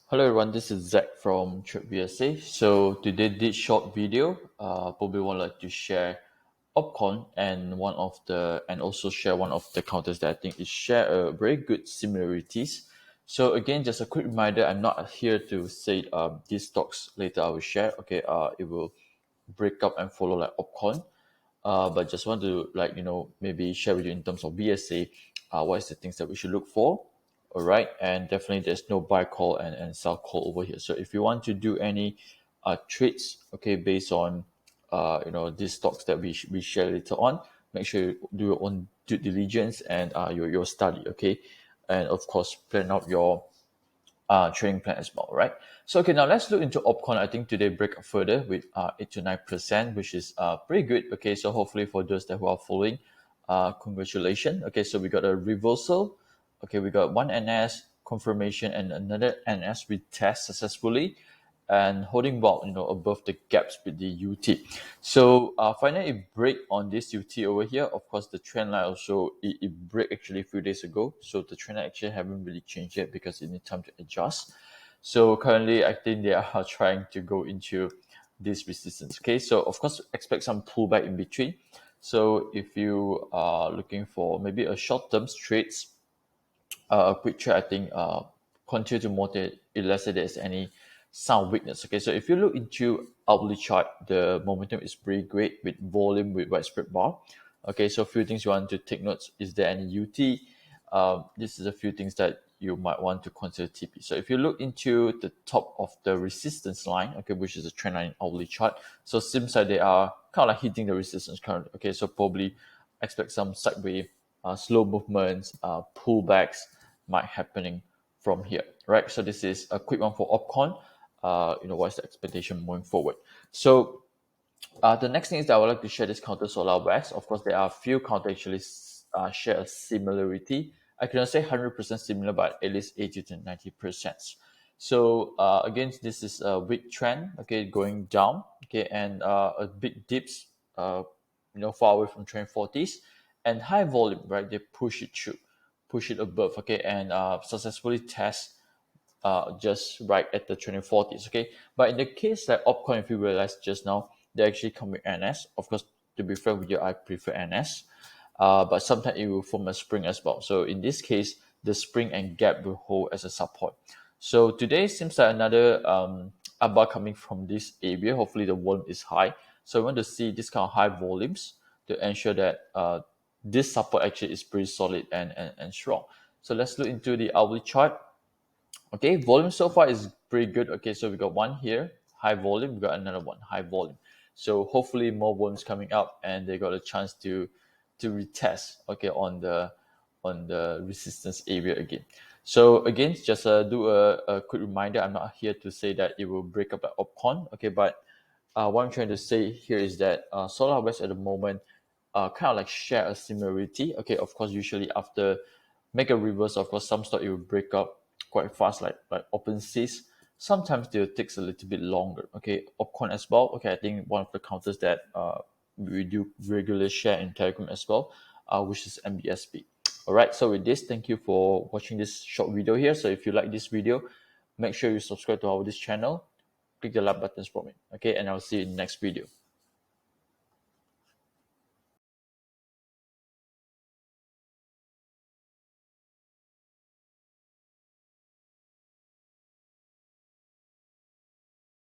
Hello everyone, this is Zach from TradeBSA. So today this short video, probably would like to share OPCON and also share one of the counters that I think is share a very good similarities. So again, just a quick reminder, I'm not here to say these stocks later I will share. Okay, it will break up and follow like OPCON. But just want to maybe share with you in terms of BSA, what is the things that we should look for. All right, and definitely there's no buy call and sell call over here. So if you want to do any trades, okay, based on these stocks that we share later on, make sure you do your own due diligence and your study, okay, and of course plan out your trading plan as well, right? So okay, now let's look into OPCON. I think today break up further with 8 to 9%, which is pretty good. Okay, so hopefully for those that who are following, congratulations. Okay, so we got a reversal. Okay, we got one NS confirmation and another NS retest successfully, and holding well, above the gaps with the UT. So finally it break on this UT over here. Of course, the trend line also it break actually a few days ago. So the trend line actually haven't really changed yet because it needs time to adjust. So currently, I think they are trying to go into this resistance. Okay, so of course expect some pullback in between. So if you are looking for maybe a short-term trades, a quick trade, I think continue to moderate unless there's any sound weakness. Okay, so if you look into hourly chart, the momentum is pretty great with volume with widespread bar. Okay, so a few things you want to take notes. Is there any UT? This is a few things that you might want to consider TP. So if you look into the top of the resistance line, okay, which is a trend line hourly chart, so it seems like they are kind of like hitting the resistance currently. Okay, so probably expect some sideways, slow movements, pullbacks might happening from here, right? So this is a quick one for OPCON. What's the expectation moving forward? So the next thing is that I would like to share this counter Solar West. Of course, there are a few counter actually share a similarity. I cannot say 100% similar, but at least 80 to 90%. So again, this is a weak trend, okay, going down, okay, and a big dips, far away from trend 40s, and high volume, right? They push it through, push it above, okay, and successfully test just right at the 2040s. Okay, but in the case that OPCON, if you realize just now, they actually come with NS. Of course, to be fair with you, I prefer NS, but sometimes it will form a spring as well. So in this case, the spring and gap will hold as a support. So today seems like another upbar coming from this area. Hopefully the volume is high. So we want to see this kind of high volumes to ensure that this support actually is pretty solid and strong. So let's look into the hourly chart. Okay, volume so far is pretty good. Okay, so we got one here, high volume, we got another one, high volume. So hopefully more volumes coming up and they got a chance to retest, okay, on the resistance area again. So again, just do a quick reminder. I'm not here to say that it will break up like OPCON, okay, but what I'm trying to say here is that Solar West at the moment kind of like share a similarity. Okay, of course, usually after make a reverse, of course, some stock it will break up quite fast, like OpenSeas. Sometimes it takes a little bit longer. Okay, Opcon as well. Okay, I think one of the counters that we do regularly share in Telegram as well, which is MBSP. All right. So with this, thank you for watching this short video here. So if you like this video, make sure you subscribe to our this channel. Click the like buttons for me. Okay, and I'll see you in the next video.